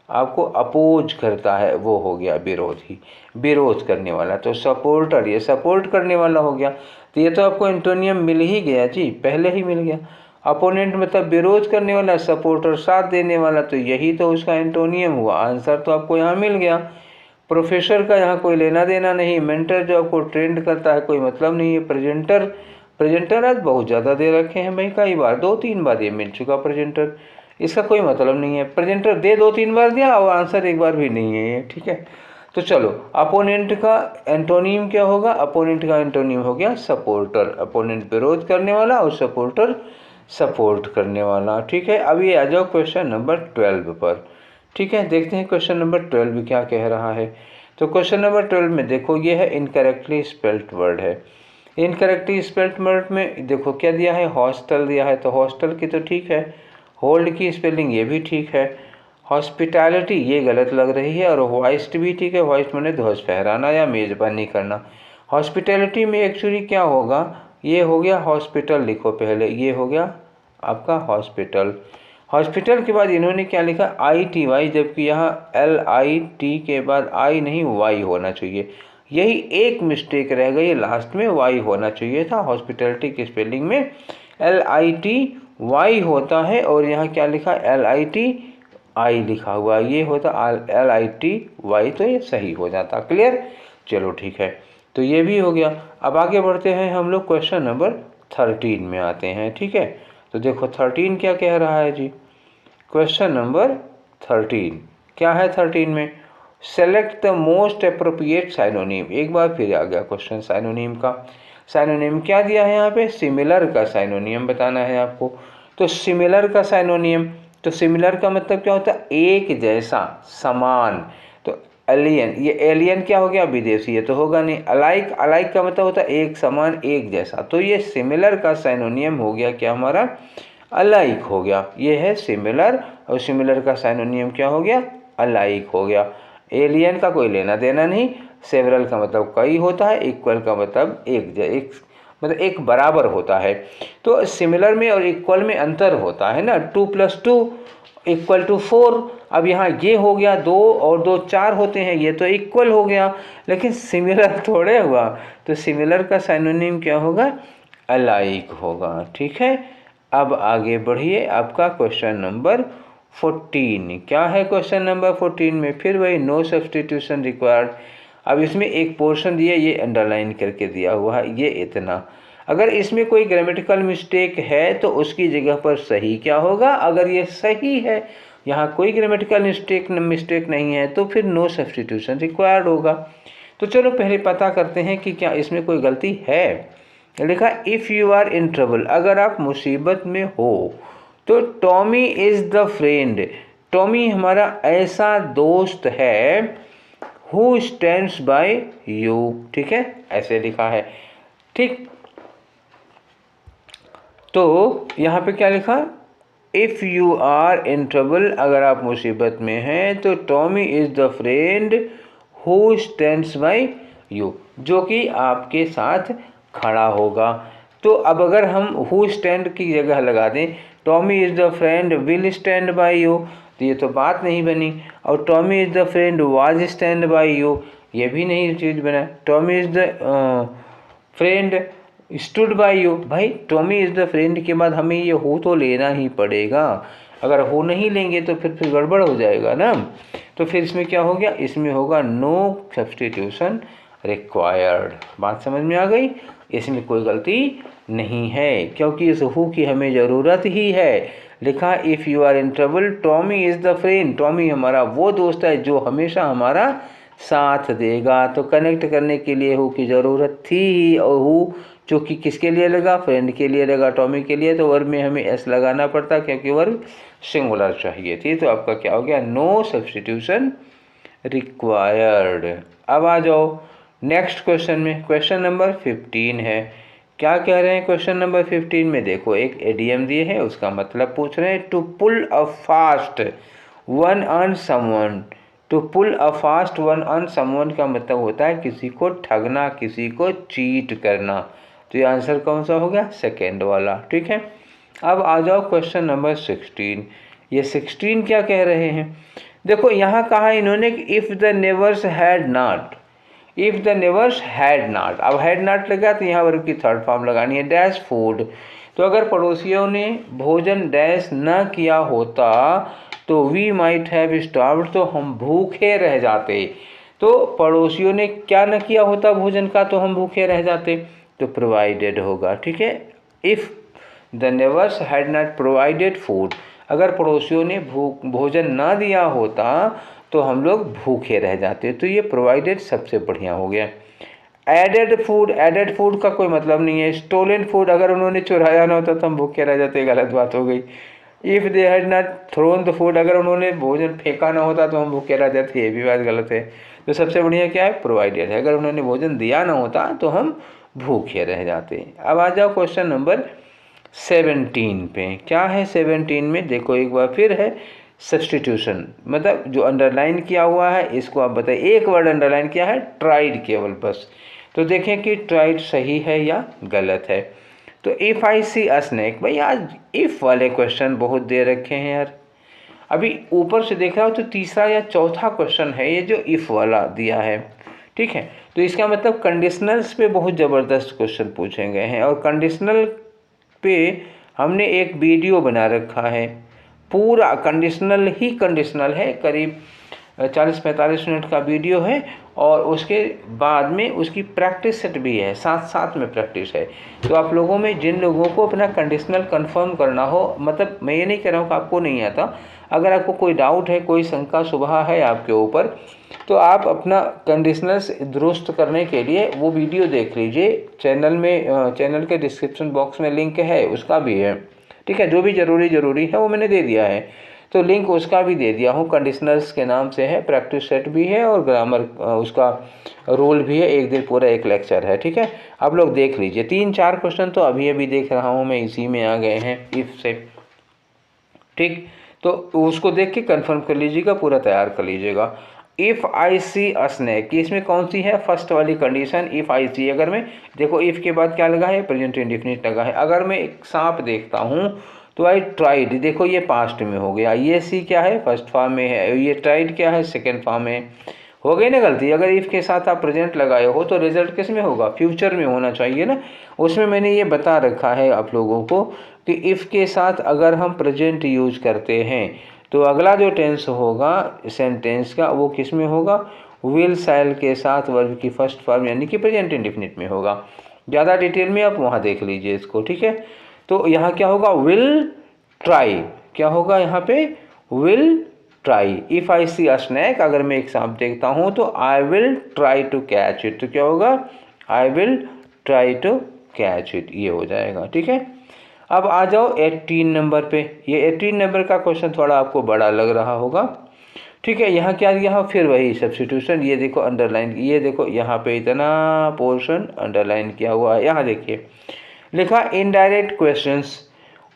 आपको अपोज करता है वो हो गया विरोधी, विरोध करने वाला। तो सपोर्टर, ये सपोर्ट करने वाला हो गया। तो ये तो आपको एंटोनियम मिल ही गया जी, पहले ही मिल गया। अपोनेंट मतलब विरोध करने वाला, सपोर्टर साथ देने वाला, तो यही तो उसका एंटोनियम हुआ। आंसर तो आपको यहाँ मिल गया। प्रोफेसर का यहाँ कोई लेना देना नहीं, मेंटर जो आपको ट्रेंड करता है कोई मतलब नहीं है। प्रेजेंटर, प्रेजेंटर आज बहुत ज़्यादा दे रखे हैं भाई, कई बार 2-3 बार ये मिल चुका प्रेजेंटर, इसका कोई मतलब नहीं है। प्रेजेंटर दे 2-3 बार दिया और आंसर एक बार भी नहीं है ये, ठीक है। तो चलो, अपोनेंट का एंटोनिम क्या होगा, अपोनेंट का एंटोनिम हो गया सपोर्टर। अपोनेंट विरोध करने वाला और सपोर्टर सपोर्ट करने वाला, ठीक है। अब ये आ जाओ क्वेश्चन नंबर 12 पर, ठीक है। देखते हैं क्वेश्चन नंबर 12 क्या कह रहा है। तो क्वेश्चन नंबर 12 में देखो, ये है इनकरेक्टली स्पेल्ट वर्ड है। इनकरेक्टली स्पेल्ट वर्ड में देखो क्या दिया है, हॉस्टल दिया है, तो हॉस्टल की तो ठीक है। होल्ड की स्पेलिंग ये भी ठीक है। हॉस्पिटैलिटी ये गलत लग रही है। और होइस्ट भी ठीक है, होइस्ट मैंने ध्वज फहराना या मेज़बानी करना। हॉस्पिटैलिटी में एक्चुअली क्या होगा, ये हो गया हॉस्पिटल, लिखो पहले, ये हो गया आपका हॉस्पिटल। हॉस्पिटल के बाद इन्होंने क्या लिखा, ITY, जबकि यहाँ LIT के बाद I नहीं Y होना चाहिए। यही एक मिस्टेक रह गई, लास्ट में Y होना चाहिए था। हॉस्पिटैलिटी की स्पेलिंग में LITY होता है और यहाँ क्या लिखा, LITI लिखा हुआ, ये होता LITY, तो ये सही हो जाता। क्लियर, चलो ठीक है। तो ये भी हो गया। अब आगे बढ़ते हैं हम लोग क्वेश्चन नंबर 13 में आते हैं, ठीक है। तो देखो 13 क्या कह रहा है जी, क्वेश्चन नंबर 13 क्या है, 13 में select the most appropriate synonym. एक बार फिर आ गया क्वेश्चन साइनोनिम का। साइनोनिम क्या दिया है यहाँ पे, सिमिलर का साइनोनिम बताना है आपको। तो सिमिलर का साइनोनिम, तो सिमिलर का मतलब क्या होता है, एक जैसा, समान। तो एलियन, ये एलियन क्या हो गया, विदेशी, ये तो होगा नहीं। अलाइक, अलाइक का मतलब होता है एक समान, एक जैसा। तो ये सिमिलर का साइनोनिम हो गया क्या हमारा, अलाइक हो गया। ये है सिमिलर, और सिमिलर का साइनोनिम क्या हो गया, अलाइक हो गया। एलियन का कोई लेना देना नहीं। सेवरल का मतलब कई होता है। इक्वल का मतलब एक मतलब एक बराबर होता है। तो सिमिलर में और इक्वल में अंतर होता है ना, 2 + 2 = 4। अब यहाँ ये हो गया 2 और 2 4 होते हैं, ये तो इक्वल हो गया, लेकिन सिमिलर थोड़े हुआ। तो सिमिलर का साइनोनिम क्या होगा, अलाइक होगा, ठीक है। अब आगे बढ़िए, आपका क्वेश्चन नंबर 14 क्या है, क्वेश्चन नंबर 14 में फिर वही नो सब्सटीट्यूशन रिक्वायर्ड। अब इसमें एक पोर्शन दिया, ये अंडरलाइन करके दिया हुआ है, ये इतना। अगर इसमें कोई ग्रामेटिकल मिस्टेक है तो उसकी जगह पर सही क्या होगा, अगर ये सही है, यहाँ कोई ग्रामेटिकल मिस्टेक नहीं है, तो फिर नो सब्सटीट्यूशन रिक्वायर्ड होगा। तो चलो पहले पता करते हैं कि क्या इसमें कोई गलती है। लिखा if you are in trouble, अगर आप मुसीबत में हो, तो Tommy is the friend, Tommy हमारा ऐसा दोस्त है, हु स्टैंड्स बाय यू, ठीक है, ऐसे लिखा है, ठीक। तो यहाँ पे क्या लिखा, if you are in trouble, अगर आप मुसीबत में हैं, तो Tommy is the friend who stands by you, जो कि आपके साथ खड़ा होगा। तो अब अगर हम हु स्टैंड की जगह लगा दें, Tommy is the friend will stand by you, तो ये तो बात नहीं बनी। और Tommy is the friend was stand by you, ये भी नहीं चीज़ बना। Tommy is the friend stood by you, भाई टॉमी इज़ द फ्रेंड के बाद हमें ये हो तो लेना ही पड़ेगा। अगर हो नहीं लेंगे तो फिर गड़बड़ हो जाएगा ना। तो फिर इसमें क्या हो गया, इसमें होगा नो सब्सटीट्यूशन रिक्वायर्ड। बात समझ में आ गई, इसमें कोई गलती नहीं है, क्योंकि इस हु की हमें ज़रूरत ही है। लिखा if you are in trouble Tommy is the friend, Tommy हमारा वो दोस्त है जो हमेशा हमारा साथ देगा। तो कनेक्ट करने के लिए हु की ज़रूरत थी ही, और हु जो कि किसके लिए लगा, फ्रेंड के लिए लगा, टॉमी के लिए, तो वर्ब में हमें एस लगाना पड़ता, क्योंकि वर्ब सिंगुलर चाहिए थी। तो आपका क्या हो गया, नो सब्सटीट्यूशन रिक्वायर्ड। अब आ जाओ नेक्स्ट क्वेश्चन में, क्वेश्चन नंबर 15 है। क्या कह रहे हैं क्वेश्चन नंबर 15 में, देखो एक एडियम दिए है, उसका मतलब पूछ रहे हैं, to pull a fast one on someone, to pull a fast one on someone का मतलब होता है किसी को ठगना, किसी को चीट करना। तो ये आंसर कौन सा हो गया? सेकेंड वाला। ठीक है, अब आ जाओ क्वेश्चन नंबर 16। ये 16 क्या कह रहे हैं? देखो यहाँ कहा इन्होंने कि if the neighbours had not, if the neighbours had not, अब हैड नॉट लगा तो यहाँ वर्ब की थर्ड फॉर्म लगानी है, डैश फूड। तो अगर पड़ोसियों ने भोजन डैश न किया होता तो वी माइट हैव स्टार्व्ड, तो हम भूखे रह जाते। तो पड़ोसियों ने क्या न किया होता भोजन का, तो हम भूखे रह जाते, तो प्रोवाइडेड होगा। ठीक है, if the neighbours had not provided food, अगर पड़ोसियों ने भोजन ना दिया होता तो हम लोग भूखे रह जाते। तो ये प्रोवाइडेड सबसे बढ़िया हो गया। एडेड फूड, एडेड फूड का कोई मतलब नहीं है। स्टोलन फूड, अगर उन्होंने चुराया ना होता तो हम भूखे रह जाते, गलत बात हो गई। If they had not thrown the food, अगर उन्होंने भोजन फेंका ना होता तो हम भूखे रह जाते, ये भी बात गलत है। तो सबसे बढ़िया क्या है? प्रोवाइडेड है। अगर उन्होंने भोजन दिया ना होता तो हम भूखे रह जाते। अब आ जाओ क्वेश्चन नंबर 17 पे। क्या है 17 में? देखो एक बार फिर है सब्सटीट्यूशन, मतलब जो अंडरलाइन किया हुआ है इसको आप बताइए। एक वर्ड अंडरलाइन किया है, ट्राइड, केवल बस। तो देखें कि ट्राइड सही है या गलत है। तो if I see a snack, भाई आज इफ़ वाले क्वेश्चन बहुत दे रखे हैं यार। अभी ऊपर से देख रहा हो तो तीसरा या चौथा क्वेश्चन है ये जो इफ़ वाला दिया है। ठीक है, तो इसका मतलब कंडीशनल्स पे बहुत ज़बरदस्त क्वेश्चन पूछे गए हैं, और कंडीशनल पे हमने एक वीडियो बना रखा है, पूरा कंडीशनल ही कंडीशनल है, करीब 40-45 मिनट का वीडियो है, और उसके बाद में उसकी प्रैक्टिस सेट भी है, साथ साथ में प्रैक्टिस है। तो आप लोगों में जिन लोगों को अपना कंडीशनल कंफर्म करना हो, मतलब मैं ये नहीं कह रहा हूँ कि आपको नहीं आता, अगर आपको कोई डाउट है, कोई शंका शुबहा है आपके ऊपर, तो आप अपना कंडीशनल्स दुरुस्त करने के लिए वो वीडियो देख लीजिए। चैनल में, चैनल के डिस्क्रिप्शन बॉक्स में लिंक है, उसका भी है। ठीक है, जो भी ज़रूरी है वो मैंने दे दिया है, तो लिंक उसका भी दे दिया हूँ। कंडीशनल्स के नाम से है, प्रैक्टिस सेट भी है और ग्रामर उसका रोल भी है, एक दिन पूरा एक लेक्चर है। ठीक है, आप लोग देख लीजिए। 3-4 क्वेश्चन तो अभी अभी देख रहा हूँ मैं, इसी में आ गए हैं इफ़ से। ठीक, तो उसको देख के कंफर्म कर लीजिएगा, पूरा तैयार कर लीजिएगा। If I see a snack, इसमें कौन सी है? फर्स्ट वाली कंडीशन, इफ़ आई सी। अगर मैं देखो इफ़ के बाद क्या लगा है? प्रेजेंट इंडेफिनिट लगा है। अगर मैं एक सांप देखता हूँ तो आई ट्राइड, देखो ये पास्ट में हो गया। ये सी क्या है? फर्स्ट फॉर्म में है। ये ट्राइड क्या है? सेकेंड फॉर्म में। हो गई ना गलती? अगर इफ़ के साथ आप प्रेजेंट लगाए हो तो रिजल्ट किस में होगा? फ्यूचर में होना चाहिए ना। उसमें मैंने ये बता रखा है आप लोगों को कि इफ़ के साथ अगर हम प्रेजेंट यूज करते हैं तो अगला जो टेंस होगा सेंटेंस का वो किस में होगा? विल शैल के साथ वर्ब की फर्स्ट फॉर्म यानी कि प्रेजेंट इंडेफिनिट में होगा। ज़्यादा डिटेल में आप वहाँ देख लीजिए इसको। ठीक है, तो यहाँ क्या होगा? Will try. क्या होगा यहाँ पे? Will try. If I see a snake, अगर मैं एक सांप देखता हूँ तो I will try to catch it. तो क्या होगा? I will try to catch it, ये हो जाएगा। ठीक है, अब आ जाओ 18 नंबर पे। ये 18 नंबर का क्वेश्चन थोड़ा आपको बड़ा लग रहा होगा। ठीक है, यहाँ क्या दिया हो? फिर वही सब्स्टिट्यूशन। ये देखो अंडरलाइन, ये देखो यहाँ पे इतना पोर्शन अंडरलाइन किया हुआ है। यहाँ देखिए लिखा indirect questions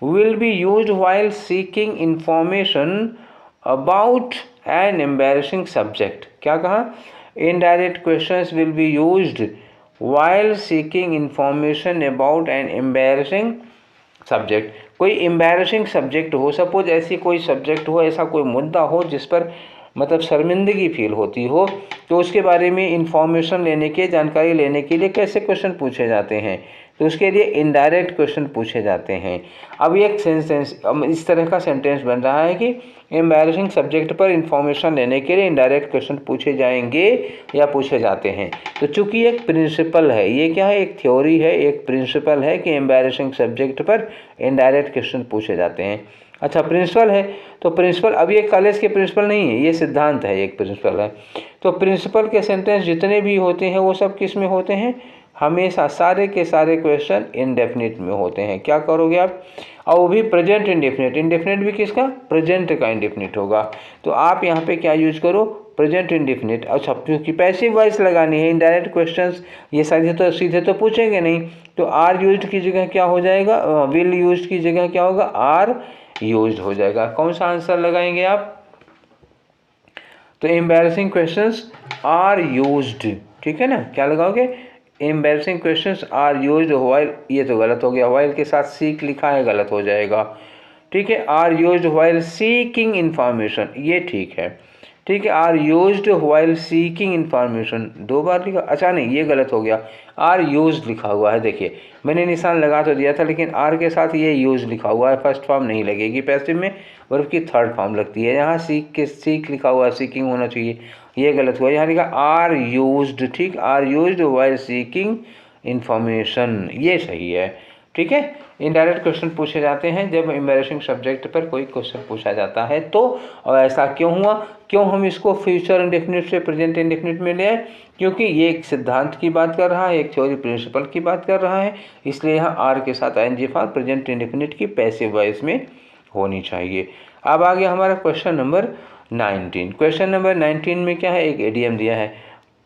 will be used while seeking information about an embarrassing subject। क्या कहा? Indirect questions will be used while seeking information about an embarrassing subject। कोई एम्बैरसिंग सब्जेक्ट हो, सपोज ऐसी कोई सब्जेक्ट हो, ऐसा कोई मुद्दा हो जिस पर मतलब शर्मिंदगी फील होती हो, तो उसके बारे में इंफॉर्मेशन लेने के, जानकारी लेने के लिए कैसे क्वेश्चन पूछे जाते हैं? तो उसके लिए इनडायरेक्ट क्वेश्चन पूछे जाते हैं। अब एक सेंटेंस इस तरह का सेंटेंस बन रहा है कि एम्बैरसिंग सब्जेक्ट पर इंफॉर्मेशन लेने के लिए इनडायरेक्ट क्वेश्चन पूछे जाएंगे या पूछे जाते हैं। तो चूंकि एक प्रिंसिपल है, ये क्या है? एक थ्योरी है, एक प्रिंसिपल है कि एम्बैरसिंग सब्जेक्ट पर इनडायरेक्ट क्वेश्चन पूछे जाते हैं। अच्छा, प्रिंसिपल है तो प्रिंसिपल अभी एक कॉलेज के प्रिंसिपल नहीं है, ये सिद्धांत है, एक प्रिंसिपल है। तो प्रिंसिपल के सेंटेंस जितने भी होते हैं वो सब किस में होते हैं? हमेशा सारे के सारे क्वेश्चन इंडेफिनिट में होते हैं। क्या करोगे आप? और वो भी प्रेजेंट इंडेफिनिट। इंडेफिनिट भी किसका? प्रेजेंट का इंडेफिनिट होगा। तो आप यहाँ पे क्या यूज करो? Present indefinite. अच्छा, क्योंकि पैसिव वॉइस लगानी है, इनडायरेक्ट क्वेश्चंस ये सीधे तो पूछेंगे नहीं, तो आर यूज्ड की जगह क्या हो जाएगा? विल यूज्ड की जगह क्या होगा? आर यूज्ड हो जाएगा। कौन सा आंसर लगाएंगे आप? तो एम्बैरसिंग क्वेश्चंस आर यूज्ड, ठीक है ना, क्या लगाओगे, embarrassing questions are used while, ये तो गलत हो गया, व्हाइल के साथ सीक लिखा है, गलत हो जाएगा, ठीक है। Are used while seeking information, ये ठीक है, ठीक है। Are used while seeking information, 2 बार लिखा, अच्छा नहीं ये गलत हो गया, आर यूज्ड लिखा हुआ है, देखिए मैंने निशान लगा तो दिया था लेकिन आर के साथ ये यूज लिखा हुआ है, फर्स्ट फॉर्म नहीं लगेगी पैसिव में, वर्ब की थर्ड फॉर्म लगती है। यहाँ सीक लिखा हुआ है, सीकिंग होना चाहिए, ये गलत हुआ, यहाँ लिखा आर यूज्ड, ठीक, are used while seeking information, ये सही है, ठीक है। इनडायरेक्ट क्वेश्चन पूछे जाते हैं जब एम्बैरेसिंग सब्जेक्ट पर कोई क्वेश्चन पूछा जाता है तो, और ऐसा क्यों हुआ, क्यों हम इसको फ्यूचर इंडेफिनिट से प्रेजेंट इंडेफिनिट में ले आए, क्योंकि ये एक सिद्धांत की बात कर रहा है, एक थ्योरी प्रिंसिपल की बात कर रहा है, इसलिए यहाँ आर के साथ आईएनजी फॉर्म प्रेजेंट इंडेफिनिट की पैसिव वॉइस में होनी चाहिए। अब आ गया हमारा क्वेश्चन नंबर 19। क्वेश्चन नंबर 19 में क्या है, एक इडियम दिया है,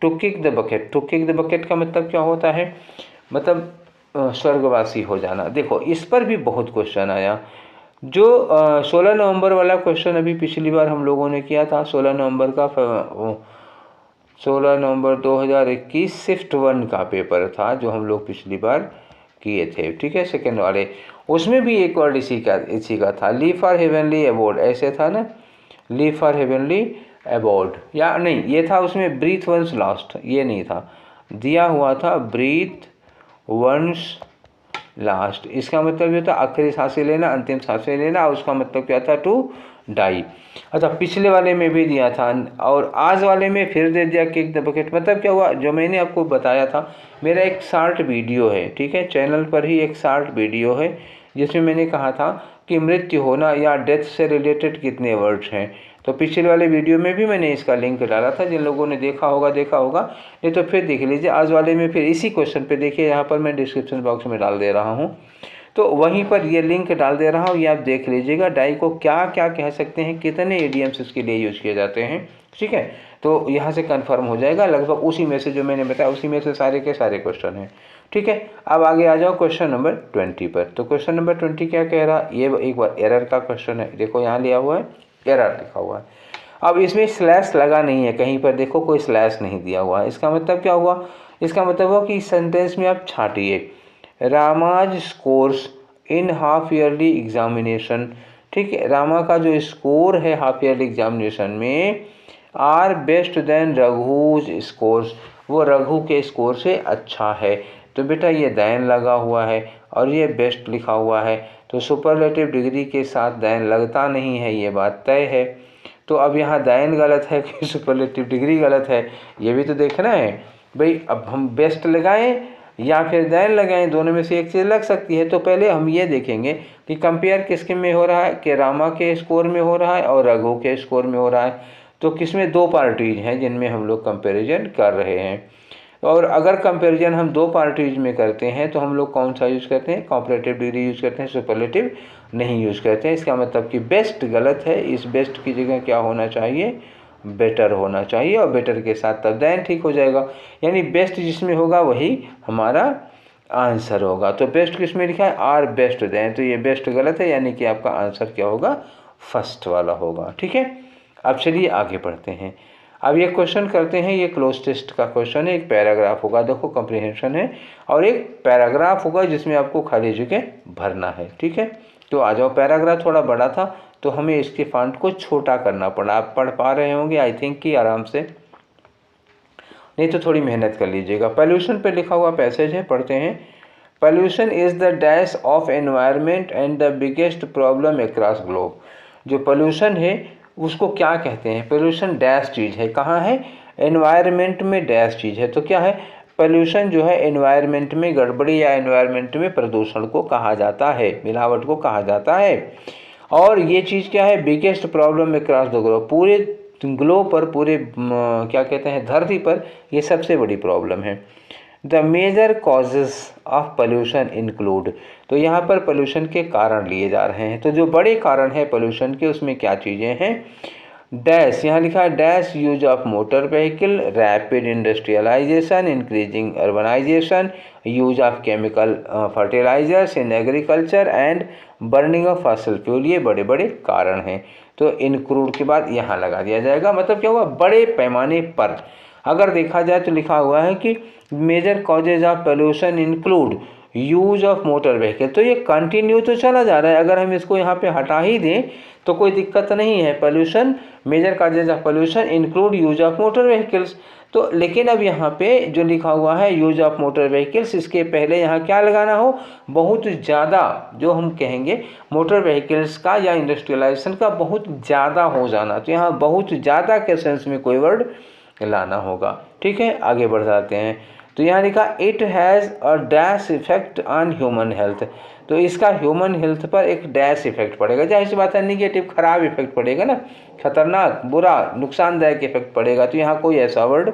to kick the bucket. To kick the bucket का मतलब क्या होता है, मतलब स्वर्गवासी हो जाना। देखो इस पर भी बहुत क्वेश्चन आया, जो 16 नवंबर वाला क्वेश्चन अभी पिछली बार हम लोगों ने किया था, 16 नवंबर का 16 नवंबर 2021 शिफ्ट 1 का पेपर था जो हम लोग पिछली बार किए थे, ठीक है, सेकेंड वाले, उसमें भी एक वर्ड इसी का था, लीव फॉर हेवनली अबोर्ड, ऐसे था ना, लीव फॉर हेवनली अबोर्ड, या नहीं ये था उसमें ब्रीथ वंस लास्ट, ये नहीं था, दिया हुआ था ब्रीथ वंस लास्ट, इसका मतलब ये था आखिरी सांसें लेना, अंतिम सांसें लेना, और उसका मतलब क्या था, टू डाई। अच्छा पिछले वाले में भी दिया था और आज वाले में फिर दे दिया किक द बकेट। मतलब क्या हुआ, जो मैंने आपको बताया था, मेरा एक शॉर्ट वीडियो है, ठीक है, चैनल पर ही एक शॉर्ट वीडियो है जिसमें मैंने कहा था कि मृत्यु होना या डेथ से रिलेटेड कितने वर्ड्स हैं। तो पिछले वाले वीडियो में भी मैंने इसका लिंक डाला था, जिन लोगों ने देखा होगा, नहीं तो फिर देख लीजिए। आज वाले में फिर इसी क्वेश्चन पे देखिए, यहाँ पर मैं डिस्क्रिप्शन बॉक्स में डाल दे रहा हूँ, तो वहीं पर ये लिंक डाल दे रहा हूँ, ये आप देख लीजिएगा। डाई को क्या क्या कह सकते हैं, कितने इडियम्स इसके लिए यूज किए जाते हैं, ठीक है, तो यहाँ से कंफर्म हो जाएगा। लगभग उसी में से जो मैंने बताया उसी में से सारे के सारे क्वेश्चन हैं, ठीक है। अब आगे आ जाओ क्वेश्चन नंबर 20 पर। तो क्वेश्चन नंबर 20 क्या कह रहा है, ये एक बार एरर का क्वेश्चन है, देखो यहाँ लिया हुआ है, एरर लिखा हुआ है। अब इसमें स्लैश लगा नहीं है कहीं पर, देखो कोई स्लैश नहीं दिया हुआ है, इसका मतलब क्या हुआ, इसका मतलब हुआ कि सेंटेंस में आप छांटिए, Rama's scores in half yearly examination, ठीक है, रामा का जो स्कोर है हाफ ईयरली एग्जामिनेशन में are best than Raghu's scores, वो रघु के स्कोर से अच्छा है। तो बेटा ये दैन लगा हुआ है और ये बेस्ट लिखा हुआ है, तो सुपरलेटिव डिग्री के साथ दैन लगता नहीं है, ये बात तय है। तो अब यहाँ दैन गलत है कि सुपरलेटिव डिग्री गलत है, ये भी तो देखना है भाई। अब हम बेस्ट लगाएं या फिर दैन लगाएं, दोनों में से एक चीज़ लग सकती है। तो पहले हम ये देखेंगे कि कंपेयर किसके में हो रहा है, कि रामा के स्कोर में हो रहा है और रघु के स्कोर में हो रहा है। तो किसमें 2 पार्टीज हैं जिनमें हम लोग कंपेरिजन कर रहे हैं, और अगर कंपैरिजन हम 2 पार्टीज में करते हैं तो हम लोग कौन सा यूज़ करते हैं, कॉम्परेटिव डिग्री यूज़ करते हैं, सुपरलेटिव नहीं यूज़ करते हैं। इसका मतलब कि बेस्ट गलत है, इस बेस्ट की जगह क्या होना चाहिए, बेटर होना चाहिए, और बेटर के साथ तब दैन ठीक हो जाएगा, यानी बेस्ट जिसमें होगा वही हमारा आंसर होगा। तो बेस्ट किस में लिखा है, आर बेस्ट दें, तो ये बेस्ट गलत है, यानी कि आपका आंसर क्या होगा, फर्स्ट वाला होगा, ठीक है। अब चलिए आगे बढ़ते हैं। अब ये क्वेश्चन करते हैं, ये क्लोज टेस्ट का क्वेश्चन है, एक पैराग्राफ होगा, देखो कंप्रीहेंशन है, और एक पैराग्राफ होगा जिसमें आपको खाली जगह भरना है, ठीक है। तो आ जाओ, पैराग्राफ थोड़ा बड़ा था तो हमें इसके फॉन्ट को छोटा करना पड़ा। आप पढ़ पा रहे होंगे आई थिंक कि आराम से, नहीं तो थोड़ी मेहनत कर लीजिएगा। पॉल्यूशन पे लिखा हुआ पैसेज है, पढ़ते हैं। Pollution is the dash of environment and the biggest problem across globe. जो पॉल्यूशन है उसको क्या कहते हैं, पॉल्यूशन डैश चीज़ है, कहाँ है, एनवायरनमेंट में डैश चीज़ है। तो क्या है, पॉल्यूशन जो है एनवायरनमेंट में गड़बड़ी या एनवायरनमेंट में प्रदूषण को कहा जाता है, मिलावट को कहा जाता है। और ये चीज़ क्या है, biggest problem across the globe, पूरे ग्लोब पर, पूरे क्या कहते हैं, धरती पर ये सबसे बड़ी प्रॉब्लम है। The major causes of pollution include, तो यहाँ पर पोल्यूशन के कारण लिए जा रहे हैं। तो जो बड़े कारण हैं पोल्यूशन के, उसमें क्या चीज़ें हैं, डैश, यहाँ लिखा है dash use of motor vehicle, rapid industrialisation, increasing urbanisation, use of chemical fertilisers in agriculture and burning of fossil fuel, ये बड़े बड़े कारण हैं। तो इंक्लूड के बाद यहाँ लगा दिया जाएगा। मतलब क्या हुआ, बड़े पैमाने पर अगर देखा जाए तो लिखा हुआ है कि major causes of pollution include use of motor vehicle. तो ये कंटिन्यू तो चला जा रहा है, अगर हम इसको यहाँ पे हटा ही दें तो कोई दिक्कत नहीं है। Pollution, major causes of pollution include use of motor vehicles. तो लेकिन अब यहाँ पे जो लिखा हुआ है यूज ऑफ मोटर व्हीकल्स, इसके पहले यहाँ क्या लगाना हो, बहुत ज़्यादा, जो हम कहेंगे मोटर व्हीकल्स का या इंडस्ट्रियलाइजेशन का बहुत ज़्यादा हो जाना। तो यहाँ बहुत ज़्यादा के सेंस में कोई वर्ड लाना होगा। ठीक है, आगे बढ़ जाते हैं। तो यहाँ लिखा it has a dash effect on human health. तो इसका ह्यूमन हेल्थ पर एक डैश इफेक्ट पड़ेगा, जाहिर सी बात है निगेटिव, खराब इफेक्ट पड़ेगा ना, खतरनाक, बुरा, नुकसानदायक इफेक्ट पड़ेगा। तो यहाँ कोई ऐसा वर्ड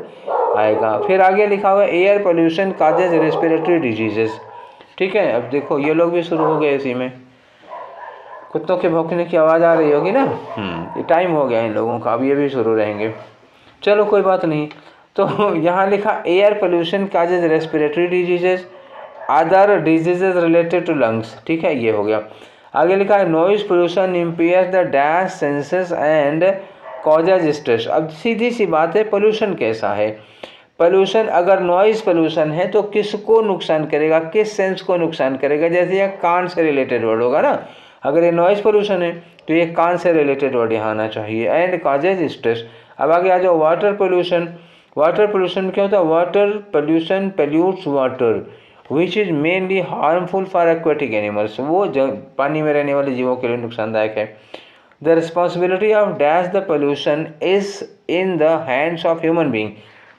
आएगा। फिर आगे लिखा हुआ है air pollution causes respiratory diseases. ठीक है, अब देखो ये लोग भी शुरू हो गए इसी में, कुत्तों के भौंकने की आवाज़ आ रही होगी ना। ये टाइम हो गया इन लोगों का, अब ये भी शुरू रहेंगे। चलो कोई बात नहीं। तो यहाँ लिखा air pollution causes respiratory diseases, other diseases related to lungs. ठीक है, ये हो गया। आगे लिखा है noise pollution impair the dash senses and causes stress. अब सीधी सी बात है, पोल्यूशन कैसा है, पोल्यूशन अगर नॉइज पोल्यूशन है तो किसको नुकसान करेगा, किस सेंस को नुकसान करेगा। जैसे यह कान से रिलेटेड वर्ड होगा ना, अगर ये नॉइज पोल्यूशन है तो ये कान से रिलेटेड वर्ड यहाँ आना चाहिए। And causes stress. अब आगे आ जाओ वाटर पोल्यूशन। वाटर पोल्यूशन क्या होता है, water pollution pollutes water which is mainly harmful for aquatic animals. वो पानी में रहने वाले जीवों के लिए नुकसानदायक है। The responsibility of dash the pollution is in the hands of human being.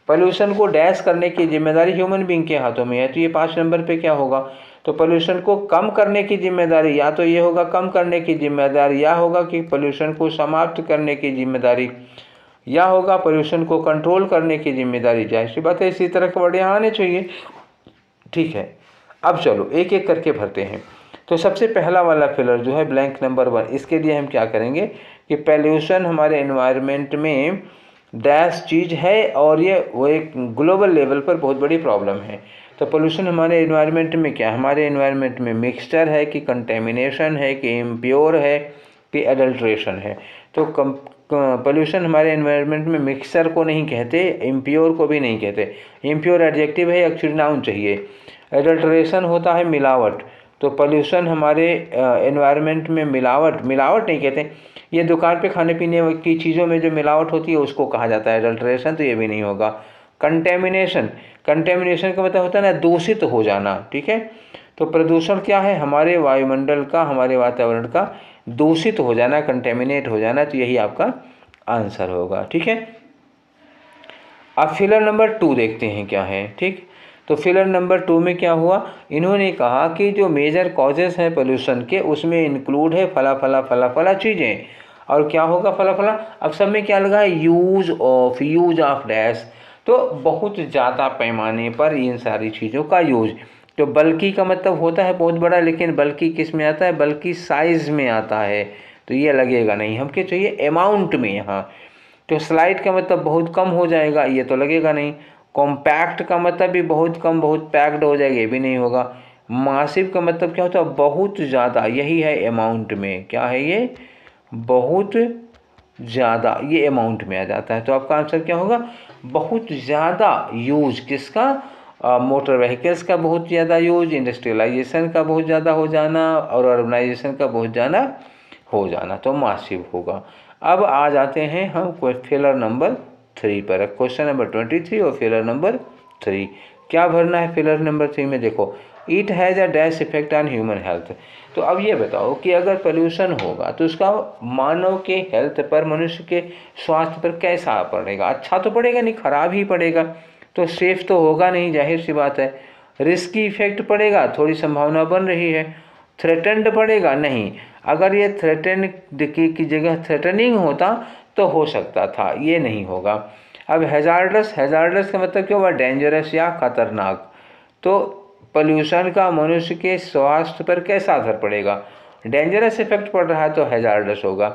Pollution को डैश करने की जिम्मेदारी ह्यूमन बींग के हाथों में है। तो ये 5 नंबर पे क्या होगा, तो पोल्यूशन को कम करने की जिम्मेदारी, या तो ये होगा कम करने की जिम्मेदारी, या होगा कि पोल्यूशन को समाप्त करने की जिम्मेदारी, या होगा पोल्यूशन को कंट्रोल करने की जिम्मेदारी। जाहिर सी बात है इसी तरह के वर्ड यहाँ आने चाहिए। ठीक है, अब चलो एक एक करके भरते हैं। तो सबसे पहला वाला फिलर जो है ब्लैंक नंबर 1, इसके लिए हम क्या करेंगे कि पोल्यूशन हमारे एनवायरनमेंट में डैश चीज़ है और ये वो एक ग्लोबल लेवल पर बहुत बड़ी प्रॉब्लम है। तो पोल्यूशन हमारे एनवायरनमेंट में क्या है, हमारे एनवायरनमेंट में मिक्सचर है कि कंटेमिनेशन है कि इम्प्योर है कि एडल्ट्रेशन है। तो पोल्यूशन हमारे एनवायरनमेंट में मिक्सचर को नहीं कहते, इम्प्योर को भी नहीं कहते। इम्प्योर एडजेक्टिव है, एक्चुअली नाउन चाहिए। एडल्ट्रेशन होता है मिलावट। तो पोल्यूशन हमारे एनवायरनमेंट में मिलावट नहीं कहते, ये दुकान पे खाने पीने की चीज़ों में जो मिलावट होती है उसको कहा जाता है एडल्ट्रेशन। तो ये भी नहीं होगा। कंटेमिनेशन का मतलब होता है ना दूषित हो जाना। ठीक है, तो प्रदूषण क्या है, हमारे वायुमंडल का, हमारे वातावरण का दूषित हो जाना, कंटेमिनेट हो जाना। तो यही आपका आंसर होगा। ठीक है, अब फिलर नंबर 2 देखते हैं क्या है। ठीक, तो फिलर नंबर 2 में क्या हुआ, इन्होंने कहा कि जो मेजर कॉजेस हैं पोल्यूशन के उसमें इंक्लूड है फला चीज़ें। और क्या होगा फला, अब सब में क्या लगा है, यूज ऑफ डैश। तो बहुत ज़्यादा पैमाने पर इन सारी चीज़ों का यूज। तो बल्कि का मतलब होता है बहुत बड़ा, लेकिन बल्कि किस में आता है, बल्कि साइज़ में आता है। तो ये लगेगा नहीं, हमके चाहिए अमाउंट में यहाँ। तो स्लाइड का मतलब बहुत कम हो जाएगा, ये तो लगेगा नहीं। कॉम्पैक्ट का मतलब भी बहुत कम, बहुत पैक्ड हो जाएगा, ये भी नहीं होगा। मासिव का मतलब क्या होता है, बहुत ज़्यादा, यही है अमाउंट में। क्या है ये, बहुत ज़्यादा, ये अमाउंट में आ जाता है। तो आपका आंसर क्या होगा, बहुत ज़्यादा यूज किसका, मोटर व्हीकल्स का बहुत ज़्यादा यूज, इंडस्ट्रियलाइजेशन का बहुत ज़्यादा हो जाना और अर्बनाइजेशन का बहुत ज़्यादा हो जाना। तो मासिव होगा। अब आ जाते हैं हम फेलर नंबर 3 पर। क्वेश्चन नंबर 23 और फेलर नंबर 3 क्या भरना है। फेलर नंबर 3 में देखो, it has a dash effect on human health. तो अब ये बताओ कि अगर पोल्यूशन होगा तो उसका मानव के हेल्थ पर, मनुष्य के स्वास्थ्य पर कैसा पड़ेगा। अच्छा तो पड़ेगा नहीं, खराब ही पड़ेगा। तो सेफ तो होगा नहीं, जाहिर सी बात है। रिस्की इफेक्ट पड़ेगा, थोड़ी संभावना बन रही है। थ्रेटेंड पड़ेगा नहीं, अगर ये थ्रेटेंड की जगह थ्रेटनिंग होता तो हो सकता था, ये नहीं होगा। अब हैजार्डस का मतलब क्या हुआ, डेंजरस या खतरनाक। तो पोल्यूशन का मनुष्य के स्वास्थ्य पर कैसा असर पड़ेगा, डेंजरस इफेक्ट पड़ रहा है तो हैजार्डस होगा।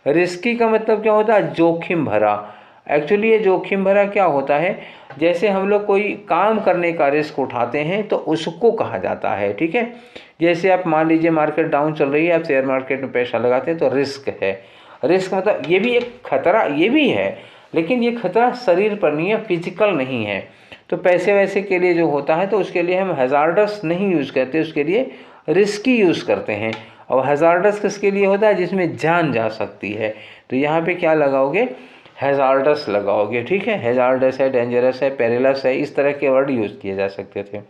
रिस्की का मतलब क्या होता है, जोखिम भरा। एक्चुअली ये जोखिम भरा क्या होता है, जैसे हम लोग कोई काम करने का रिस्क उठाते हैं तो उसको कहा जाता है। ठीक है, जैसे आप मान लीजिए मार्केट डाउन चल रही है, आप शेयर मार्केट में पैसा लगाते हैं तो रिस्क है। रिस्क मतलब ये भी एक खतरा, ये भी है, लेकिन ये खतरा शरीर पर नहीं है, फिजिकल नहीं है। तो पैसे वैसे के लिए जो होता है तो उसके लिए हम हैज़ार्डस नहीं यूज़ करते, उसके लिए रिस्की यूज़ करते हैं। और हैज़ार्डस किसके लिए होता है? जिसमें जान जा सकती है। तो यहाँ पे क्या लगाओगे? हैज़ार्डस लगाओगे, ठीक है। हैज़ार्डस है, डेंजरस है, पेरिलस है, इस तरह के वर्ड यूज़ किए जा सकते थे।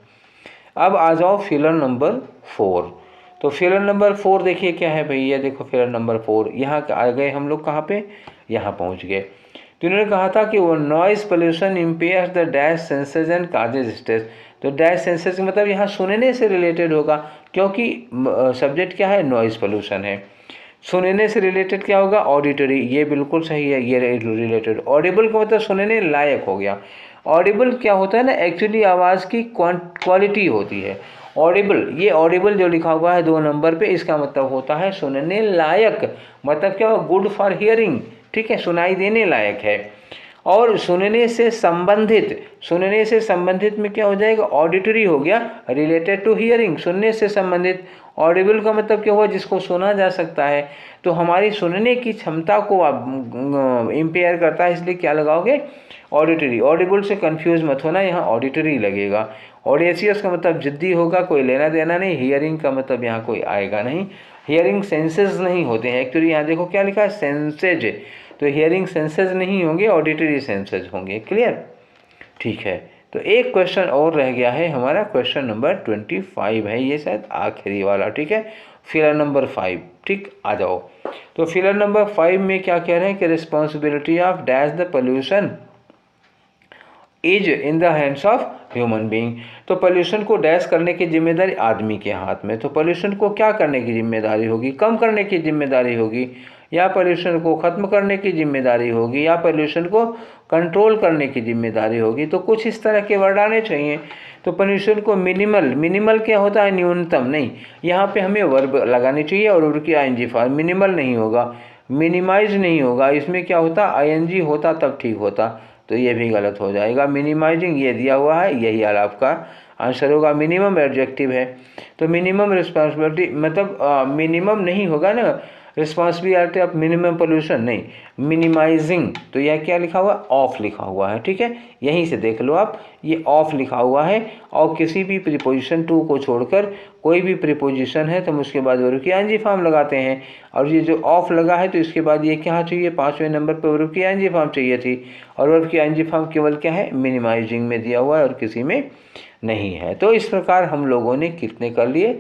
अब आ जाओ फिलर नंबर 4। तो फिलर नंबर 4 देखिए क्या है भैया, देखो फिलर नंबर 4 यहाँ आ गए हम लोग, कहाँ पे? यहाँ पहुँच गए। तो इन्होंने कहा था कि वो noise pollution impairs the dash senses and causes stress. तो डैश सेंसेस मतलब यहाँ सुनने से रिलेटेड होगा, क्योंकि सब्जेक्ट क्या है? नॉइज़ पोल्यूशन है। सुनने से रिलेटेड क्या होगा? ऑडिटरी, ये बिल्कुल सही है, ये रिलेटेड। ऑडिबल का मतलब सुनने लायक हो गया। ऑडिबल क्या होता है ना, एक्चुअली आवाज़ की क्वालिटी होती है। ऑडिबल, ये ऑडिबल जो लिखा हुआ है 2 नंबर पे, इसका मतलब होता है सुनने लायक, मतलब क्या हो? गुड फॉर हियरिंग, ठीक है, सुनाई देने लायक है। और सुनने से संबंधित, सुनने से संबंधित में क्या हो जाएगा? ऑडिटरी हो गया, रिलेटेड टू हियरिंग, सुनने से संबंधित। ऑडिबल का मतलब क्या हुआ? जिसको सुना जा सकता है। तो हमारी सुनने की क्षमता को आप इम्पेयर करता है, इसलिए क्या लगाओगे? ऑडिटरी। ऑडिबल से कंफ्यूज मत होना, यहाँ ऑडिटरी लगेगा। ऑडियसियस का मतलब जिद्दी होगा, कोई लेना देना नहीं। हियरिंग का मतलब यहाँ कोई आएगा नहीं, हियरिंग सेंसेस नहीं होते हैं एक्चुअली। यहाँ देखो क्या लिखा है? सेंसेज। तो हियरिंग सेंसेस नहीं होंगे, ऑडिटरी सेंसेस होंगे। क्लियर? ठीक है। तो एक क्वेश्चन और रह गया है हमारा, क्वेश्चन नंबर 25 है ये, शायद आखिरी वाला, ठीक है। फिलर नंबर 5, ठीक, आ जाओ। तो फिलर नंबर 5 में क्या कह रहे हैं कि responsibility of dash the pollution is in the hands of human being. तो पोल्यूशन को डैश करने की जिम्मेदारी आदमी के हाथ में। तो पोल्यूशन को क्या करने की जिम्मेदारी होगी? कम करने की जिम्मेदारी होगी, या पोल्यूशन को ख़त्म करने की जिम्मेदारी होगी, या पोल्यूशन को कंट्रोल करने की जिम्मेदारी होगी। तो कुछ इस तरह के वर्ड आने चाहिए। तो पोल्यूशन को मिनिमल, मिनिमल क्या होता है? न्यूनतम। नहीं, यहाँ पे हमें वर्ब लगानी चाहिए और उनकी आईएनजी फॉर्म। मिनिमल नहीं होगा, मिनिमाइज नहीं होगा, इसमें क्या होता? आईएनजी होता तब ठीक होता, तो ये भी गलत हो जाएगा। मिनिमाइजिंग ये दिया हुआ है, यही आपका आंसर होगा। मिनिमम एडजेक्टिव है, तो मिनिमम रिस्पॉन्सिबिलिटी मतलब मिनिमम नहीं होगा ना, रिस्पॉन्सिबिलिटी ऑफ मिनिमम पोल्यूशन नहीं, मिनिमाइजिंग। तो यह क्या लिखा हुआ? ऑफ लिखा हुआ है, ठीक है। यहीं से देख लो आप, ये ऑफ लिखा हुआ है। और किसी भी प्रीपोजिशन टू को छोड़कर कोई भी प्रीपोजिशन है तो हम उसके बाद वर्ब की आईएनजी फॉर्म लगाते हैं। और ये जो ऑफ लगा है तो इसके बाद ये क्या चाहिए? 5वें नंबर पर वर्ब की आईएनजी फॉर्म चाहिए थी, और वर्ब की आईएनजी फॉर्म केवल क्या है? मिनिमाइजिंग में दिया हुआ है और किसी में नहीं है। तो इस प्रकार हम लोगों ने कितने कर लिए?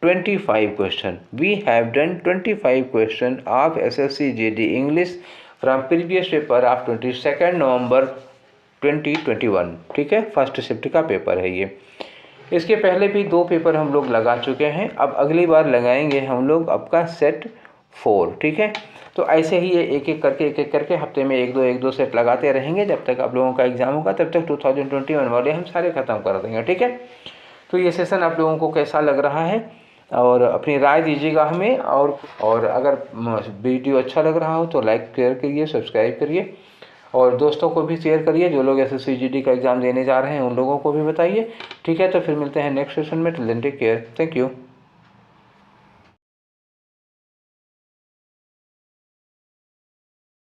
25 question. We have done 25 question of SSC GD English from previous paper of 22 November 2021, ठीक है। फर्स्ट शिफ्ट का पेपर है ये। इसके पहले भी 2 पेपर हम लोग लगा चुके हैं, अब अगली बार लगाएंगे हम लोग आपका सेट 4, ठीक है। तो ऐसे ही ये एक एक करके हफ्ते में 1-2 सेट लगाते रहेंगे जब तक आप लोगों का एग्ज़ाम होगा, तब तक 2021 वाले हम सारे ख़त्म कर देंगे, ठीक है। तो ये सेशन आप लोगों को कैसा लग रहा है, और अपनी राय दीजिएगा हमें। और अगर वीडियो अच्छा लग रहा हो तो लाइक शेयर करिए, सब्सक्राइब करिए, और दोस्तों को भी शेयर करिए। जो लोग SSC GD का एग्ज़ाम देने जा रहे हैं उन लोगों को भी बताइए, ठीक है। तो फिर मिलते हैं नेक्स्ट सेशन में। Till then take care, thank you.